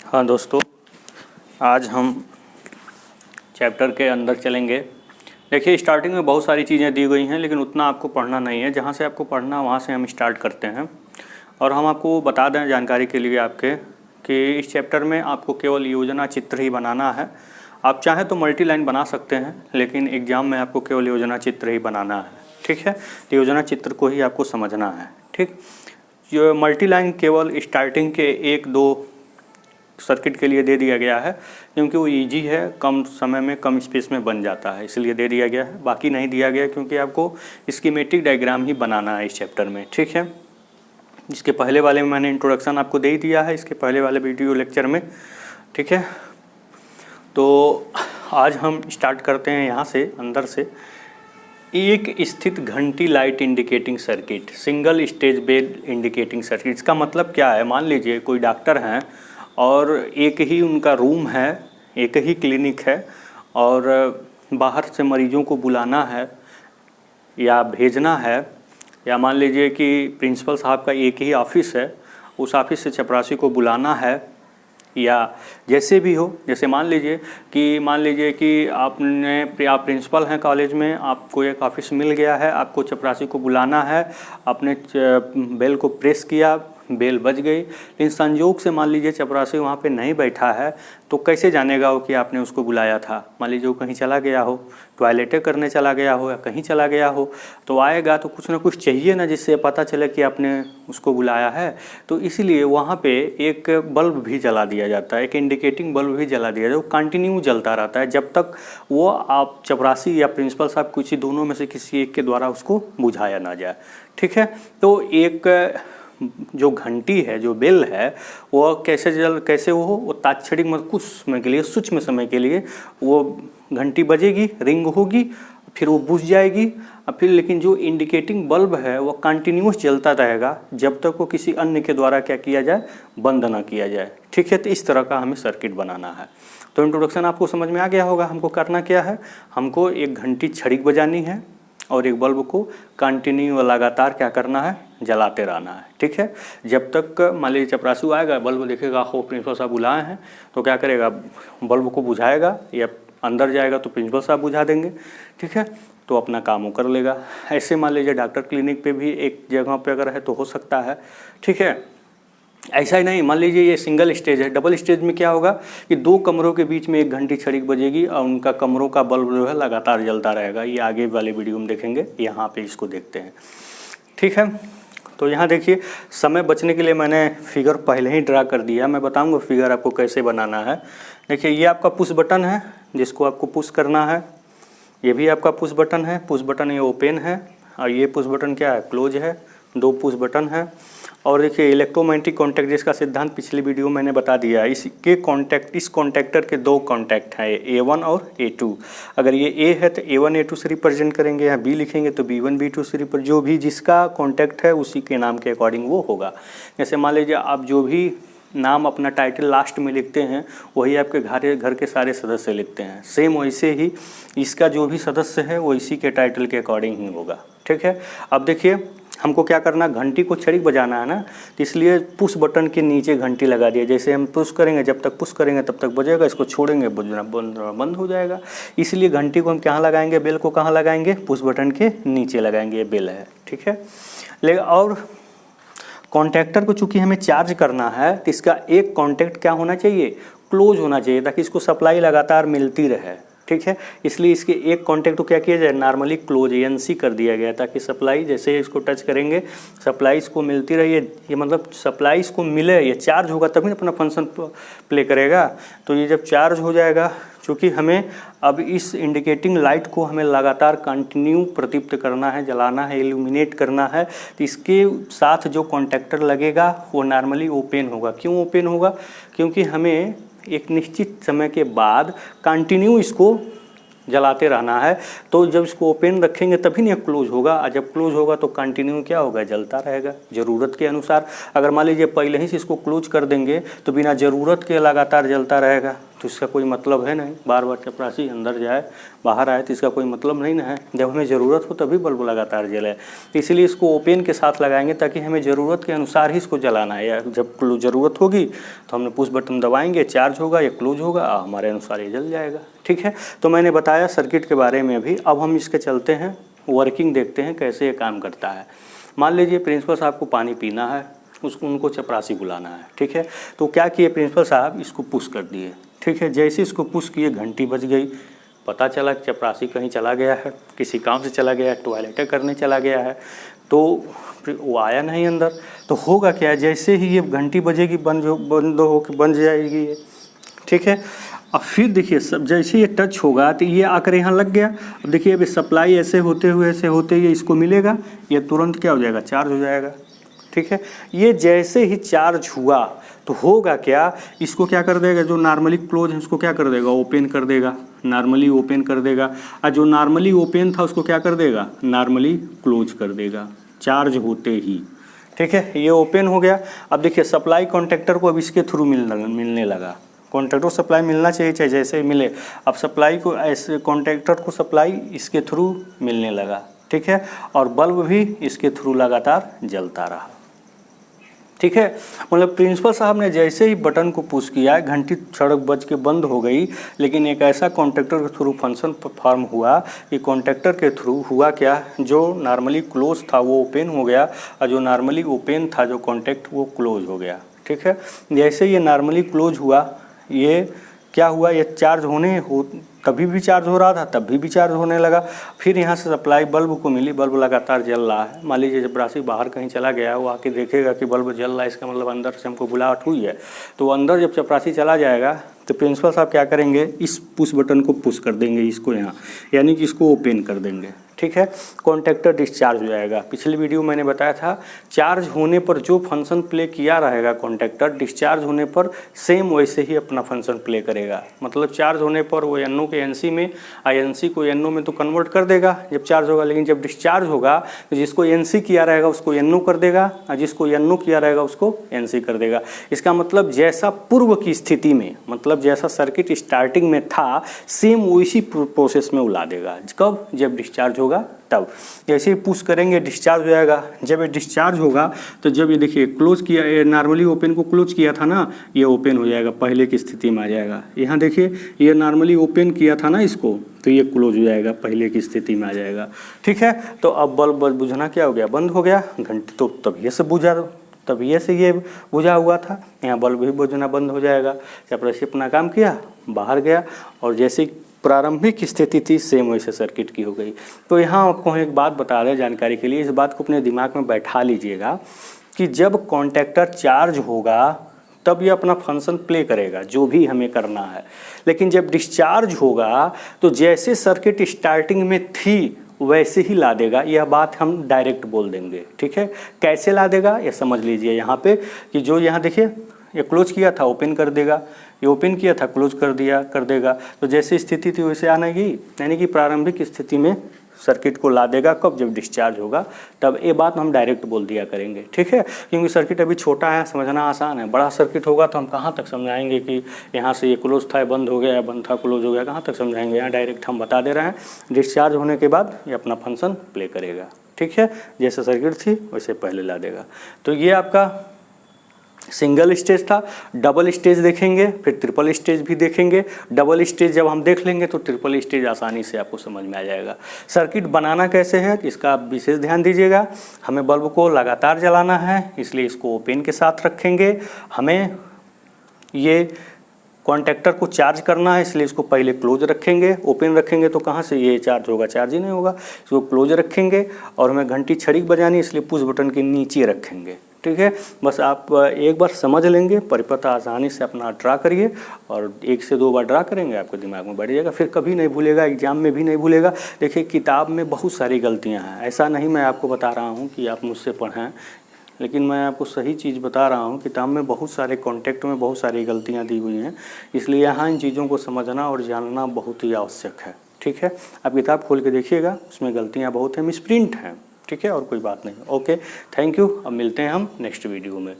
हाँ दोस्तों, आज हम चैप्टर के अंदर चलेंगे। देखिए, स्टार्टिंग में बहुत सारी चीज़ें दी गई हैं, लेकिन उतना आपको पढ़ना नहीं है। जहाँ से आपको पढ़ना वहाँ से हम स्टार्ट करते हैं। और हम आपको बता दें जानकारी के लिए आपके कि इस चैप्टर में आपको केवल योजना चित्र ही बनाना है। आप चाहें तो मल्टी लाइन बना सकते हैं, लेकिन एग्ज़ाम में आपको केवल योजना चित्र ही बनाना है। ठीक है, तो योजना चित्र को ही आपको समझना है। ठीक, जो मल्टी लाइन केवल स्टार्टिंग के 1-2 सर्किट के लिए दे दिया गया है, क्योंकि वो इजी है, कम समय में कम स्पेस में बन जाता है, इसलिए दे दिया गया है। बाकी नहीं दिया गया क्योंकि आपको स्कीमेटिक डायग्राम ही बनाना है इस चैप्टर में। ठीक है, इसके पहले वाले में मैंने इंट्रोडक्शन आपको दे ही दिया है, इसके पहले वाले वीडियो लेक्चर में। ठीक है, तो आज हम स्टार्ट करते हैं यहाँ से, अंदर से। एक स्थित घंटी light indicating circuit, single stage bell indicating circuit. इसका मतलब क्या है? मान लीजिए कोई डॉक्टर हैं और एक ही उनका रूम है, एक ही क्लिनिक है, और बाहर से मरीजों को बुलाना है या भेजना है, या मान लीजिए कि प्रिंसिपल साहब का एक ही ऑफिस है, उस ऑफिस से चपरासी को बुलाना है, या जैसे भी हो। जैसे मान लीजिए कि आप प्रिंसिपल हैं कॉलेज में, आपको एक ऑफिस मिल गया है, आपको चपरासी को बुलाना है, आपने बेल को प्रेस किया, बेल बज गई, लेकिन संयोग से मान लीजिए चपरासी वहाँ पे नहीं बैठा है, तो कैसे जानेगा वो कि आपने उसको बुलाया था? मान लीजिए वो कहीं चला गया हो, टॉयलेटें करने चला गया हो या कहीं चला गया हो, तो आएगा तो कुछ ना कुछ चाहिए ना, जिससे पता चले कि आपने उसको बुलाया है। तो इसलिए वहाँ पे एक बल्ब भी जला दिया जाता है, एक इंडिकेटिंग बल्ब भी जला दिया जाता है, वो कंटिन्यू जलता रहता है जब तक वो आप चपरासी या प्रिंसिपल साहब किसी दोनों में से किसी एक के द्वारा उसको बुझाया ना जाए। ठीक है, तो एक जो घंटी है, जो बेल है, वो कैसे वो तात्क्षणिक मतलब कुछ समय के लिए, सूक्ष्म समय के लिए वो घंटी बजेगी, रिंग होगी, फिर वो बुझ जाएगी, और फिर लेकिन जो इंडिकेटिंग बल्ब है वो कंटिन्यूस जलता रहेगा जब तक वो किसी अन्य के द्वारा क्या किया जाए, बंद ना किया जाए। ठीक है, तो इस तरह का हमें सर्किट बनाना है। तो इंट्रोडक्शन आपको समझ में आ गया होगा। हमको करना क्या है, हमको एक घंटी छड़ीक बजानी है और एक बल्ब को कंटिन्यू लगातार क्या करना है, जलाते रहना है। ठीक है, जब तक मान लीजिए चपरासी आएगा, बल्ब देखेगा हो प्रिंसिपल साहब बुलाए हैं, तो क्या करेगा, बल्ब को बुझाएगा, या अंदर जाएगा तो प्रिंसिपल साहब बुझा देंगे। ठीक है, तो अपना काम वो कर लेगा। ऐसे मान लीजिए डॉक्टर क्लिनिक पे भी एक जगह पे अगर है तो हो सकता है। ठीक है, ऐसा ही नहीं, मान लीजिए ये सिंगल स्टेज है। डबल स्टेज में क्या होगा कि 2 कमरों के बीच में एक घंटी छड़ीक बजेगी और उनका कमरों का बल्ब जो है लगातार जलता रहेगा। ये आगे वाले वीडियो में देखेंगे, यहाँ पे इसको देखते हैं। ठीक है, तो यहाँ देखिए, समय बचने के लिए मैंने फिगर पहले ही ड्रा कर दिया। मैं बताऊँगा फिगर आपको कैसे बनाना है। देखिए, ये आपका पुश बटन है जिसको आपको पुश करना है, ये भी आपका पुश बटन है। पुश बटन ये ओपन है, और ये पुश बटन क्या है, क्लोज है। 2 पुश बटन है। और देखिए, इलेक्ट्रोमैग्नेटिक कॉन्टैक्ट जिसका सिद्धांत पिछली वीडियो मैंने बता दिया है। इसके कॉन्टैक्ट, इस कॉन्टैक्टर के 2 कॉन्टैक्ट हैं, A1 और A2। अगर ये A है तो A1 A2 से रिप्रेजेंट करेंगे, यहाँ B लिखेंगे तो B1 B2 से रिप्रेजेंट, जो भी जिसका कॉन्टैक्ट है उसी के नाम के अकॉर्डिंग वो होगा। जैसे मान लीजिए आप जो भी नाम अपना टाइटल लास्ट में लिखते हैं, वही आपके घर के सारे सदस्य लिखते हैं। सेम वैसे ही इसका जो भी सदस्य है वो इसी के टाइटल के अकॉर्डिंग ही होगा। ठीक है, अब देखिए, हमको क्या करना, घंटी को छड़ीक बजाना है ना, तो इसलिए पुश बटन के नीचे घंटी लगा दिया। जैसे हम पुश करेंगे, जब तक पुश करेंगे तब तक बजेगा, इसको छोड़ेंगे बजना बंद हो जाएगा। इसलिए घंटी को हम कहाँ लगाएंगे, बेल को कहाँ लगाएंगे, पुश बटन के नीचे लगाएंगे। ये बेल है। ठीक है, लेकिन और कॉन्टैक्टर को चूँकि हमें चार्ज करना है, तो इसका एक कॉन्टैक्ट क्या होना चाहिए, क्लोज होना चाहिए, ताकि इसको सप्लाई लगातार मिलती रहे। ठीक है, इसलिए इसके एक कॉन्टैक्ट को क्या किया जाए, नॉर्मली क्लोज NC कर दिया गया, ताकि सप्लाई जैसे इसको टच करेंगे सप्लाई इसको मिलती रही। ये मतलब सप्लाई इसको मिले, ये चार्ज होगा तभी अपना फंक्शन प्ले करेगा। तो ये जब चार्ज हो जाएगा, चूँकि हमें अब इस इंडिकेटिंग लाइट को हमें लगातार कंटिन्यू प्रदीप्त करना है, जलाना है, इल्यूमिनेट करना है, तो इसके साथ जो कॉन्टैक्टर लगेगा वो नॉर्मली ओपन होगा। क्यों ओपन होगा, क्योंकि हमें एक निश्चित समय के बाद कंटिन्यू इसको जलाते रहना है। तो जब इसको ओपन रखेंगे तभी नहीं क्लोज होगा, और जब क्लोज होगा तो कंटिन्यू क्या होगा, जलता रहेगा ज़रूरत के अनुसार। अगर मान लीजिए पहले ही से इसको क्लोज कर देंगे तो बिना ज़रूरत के लगातार जलता रहेगा, तो इसका कोई मतलब है नहीं। बार बार चपरासी अंदर जाए बाहर आए तो इसका कोई मतलब नहीं ना है। जब हमें ज़रूरत हो तभी बल्ब लगातार जले, तो इसलिए इसको ओपन के साथ लगाएंगे ताकि हमें ज़रूरत के अनुसार ही इसको जलाना है। या जब ज़रूरत होगी तो हमने पुश बटन दबाएंगे, चार्ज होगा या क्लोज होगा, हमारे अनुसार ये जल जाएगा। ठीक है, तो मैंने बताया सर्किट के बारे में अभी। अब हम इसके चलते हैं वर्किंग, देखते हैं कैसे ये काम करता है। मान लीजिए प्रिंसिपल साहब को पानी पीना है, उनको चपरासी बुलाना है। ठीक है, तो क्या किए प्रिंसिपल साहब, इसको पुश कर दिए। ठीक है, जैसे इसको पुश किए घंटी बज गई, पता चला कि चपरासी कहीं चला गया है, किसी काम से चला गया है, टॉयलेट करने चला गया है, तो वो आया नहीं अंदर। तो होगा क्या, जैसे ही ये घंटी बजेगी बंद हो के बन जाएगी ये। ठीक है, अब फिर देखिए सब जैसे ये टच होगा तो ये आकर यहाँ लग गया। अब देखिए अभी सप्लाई ऐसे होते हुए ये इसको मिलेगा, ये तुरंत क्या हो जाएगा, चार्ज हो जाएगा। ठीक है, ये जैसे ही चार्ज हुआ तो होगा क्या, इसको क्या कर देगा, जो नॉर्मली क्लोज है उसको क्या कर देगा, ओपन कर देगा, नॉर्मली ओपन कर देगा। और जो नॉर्मली ओपन था उसको क्या कर देगा, नॉर्मली क्लोज कर देगा चार्ज होते ही। ठीक है, ये ओपन हो गया। अब देखिए सप्लाई कॉन्टेक्टर को अब इसके थ्रू मिलने लगा। कॉन्टेक्टर सप्लाई मिलना चाहिए, चाहे जैसे ही मिले। अब सप्लाई को ऐसे कॉन्टेक्टर को सप्लाई इसके थ्रू मिलने लगा। ठीक है, और बल्ब भी इसके थ्रू लगातार जलता रहा। ठीक है, मतलब प्रिंसिपल साहब ने जैसे ही बटन को पुश किया, घंटी सड़क बज के बंद हो गई। लेकिन एक ऐसा कॉन्टेक्टर के थ्रू फंक्शन परफॉर्म हुआ कि कॉन्टेक्टर के थ्रू हुआ क्या, जो नॉर्मली क्लोज था वो ओपन हो गया, और जो नॉर्मली ओपन था जो कॉन्टेक्ट वो क्लोज हो गया। ठीक है, जैसे ये नॉर्मली क्लोज हुआ, ये क्या हुआ, ये चार्ज कभी भी चार्ज हो रहा था, तभी भी चार्ज होने लगा। फिर यहाँ से सप्लाई बल्ब को मिली, बल्ब लगातार जल रहा है। मान लीजिए चपरासी बाहर कहीं चला गया, वो आके देखेगा कि बल्ब जल रहा है, इसका मतलब अंदर से हमको बुलाहट हुई है। तो अंदर जब चपरासी चला जाएगा तो प्रिंसिपल साहब क्या करेंगे, इस पुश बटन को पुश कर देंगे इसको यहाँ, यानी कि इसको ओपन कर देंगे। ठीक है, कॉन्टेक्टर डिस्चार्ज हो जाएगा। पिछली वीडियो मैंने बताया था, चार्ज होने पर जो फंक्शन प्ले किया रहेगा कॉन्टेक्टर, डिस्चार्ज होने पर सेम वैसे ही अपना फंक्शन प्ले करेगा। मतलब चार्ज होने पर वो NO के NC में, NC को NO में तो कन्वर्ट कर देगा जब चार्ज होगा, लेकिन जब डिस्चार्ज होगा तो जिसको NC किया रहेगा उसको NO कर देगा, और जिसको NO किया रहेगा उसको NC कर देगा। इसका मतलब जैसा पूर्व की स्थिति में, मतलब जैसा सर्किट स्टार्टिंग में था, सेम वैसी प्रोसेस में उला देगा। कब, जब डिस्चार्ज होगा तब। जैसे ही पुश करेंगे डिस्चार्ज हो जाएगा। जब ये डिस्चार्ज होगा तो जब ये देखिए क्लोज किया, नॉर्मली ओपन को क्लोज किया था ना, ये ओपन हो जाएगा, पहले की स्थिति में आ जाएगा। यहाँ देखिए ये नॉर्मली ओपन किया था ना इसको, तो ये क्लोज हो जाएगा, पहले की स्थिति में आ जाएगा। ठीक है, तो अब बल्ब बुझना क्या हो गया, बंद हो गया। घंटी तो तभी से बुझा, तभी से ये बुझा हुआ था, यहाँ बल्ब भी बुझना बंद हो जाएगा। चपरासी अपना काम किया, बाहर गया, और जैसे प्रारंभिक स्थिति थी सेम वैसे सर्किट की हो गई। तो यहाँ आपको एक बात बता दें जानकारी के लिए, इस बात को अपने दिमाग में बैठा लीजिएगा कि जब कॉन्टेक्टर चार्ज होगा तब ये अपना फंक्शन प्ले करेगा, जो भी हमें करना है। लेकिन जब डिस्चार्ज होगा तो जैसे सर्किट स्टार्टिंग में थी वैसे ही ला देगा। यह बात हम डायरेक्ट बोल देंगे। ठीक है, कैसे ला देगा ये समझ लीजिए यहाँ पे, कि जो यहाँ देखिए ये क्लोज किया था ओपन कर देगा, ये ओपन किया था क्लोज कर देगा। तो जैसी स्थिति थी वैसे आनेगी, यानी कि प्रारंभिक स्थिति में सर्किट को ला देगा। कब, जब डिस्चार्ज होगा तब। ये बात हम डायरेक्ट बोल दिया करेंगे। ठीक है, क्योंकि सर्किट अभी छोटा है, समझना आसान है। बड़ा सर्किट होगा तो हम कहाँ तक समझाएंगे कि यहाँ से ये क्लोज था बंद हो गया, बंद था क्लोज हो गया, कहाँ तक समझाएंगे। यहाँ डायरेक्ट हम बता दे रहे हैं, डिस्चार्ज होने के बाद ये अपना फंक्शन प्ले करेगा। ठीक है, जैसे सर्किट थी वैसे पहले ला देगा। तो ये आपका सिंगल स्टेज था। डबल स्टेज देखेंगे, फिर ट्रिपल स्टेज भी देखेंगे। डबल स्टेज जब हम देख लेंगे तो ट्रिपल स्टेज आसानी से आपको समझ में आ जाएगा। सर्किट बनाना कैसे है इसका आप विशेष ध्यान दीजिएगा। हमें बल्ब को लगातार जलाना है, इसलिए इसको ओपन के साथ रखेंगे। हमें ये कॉन्टेक्टर को चार्ज करना है, इसलिए इसको पहले क्लोज रखेंगे। ओपन रखेंगे तो कहाँ से ये चार्ज होगा, चार्ज ही नहीं होगा। इसको क्लोज रखेंगे। और हमें घंटी छड़ी बजानी, इसलिए पुश बटन के नीचे रखेंगे। ठीक है, बस आप एक बार समझ लेंगे, परिपथ आसानी से अपना ड्रा करिए, और 1 से 2 बार ड्रा करेंगे आपके दिमाग में बैठ जाएगा, फिर कभी नहीं भूलेगा, एग्जाम में भी नहीं भूलेगा। देखिए किताब में बहुत सारी गलतियां हैं, ऐसा नहीं मैं आपको बता रहा हूं कि आप मुझसे पढ़ें, लेकिन मैं आपको सही चीज़ बता रहा हूँ। किताब में बहुत सारे कॉन्टेक्ट में बहुत सारी गलतियाँ दी हुई हैं, इसलिए यहाँ इन चीज़ों को समझना और जानना बहुत ही आवश्यक है। ठीक है, आप किताब खोल के देखिएगा, उसमें गलतियाँ बहुत हैं, मिसप्रिंट हैं। ठीक है, और कोई बात नहीं। Okay, thank you. अब मिलते हैं हम नेक्स्ट वीडियो में।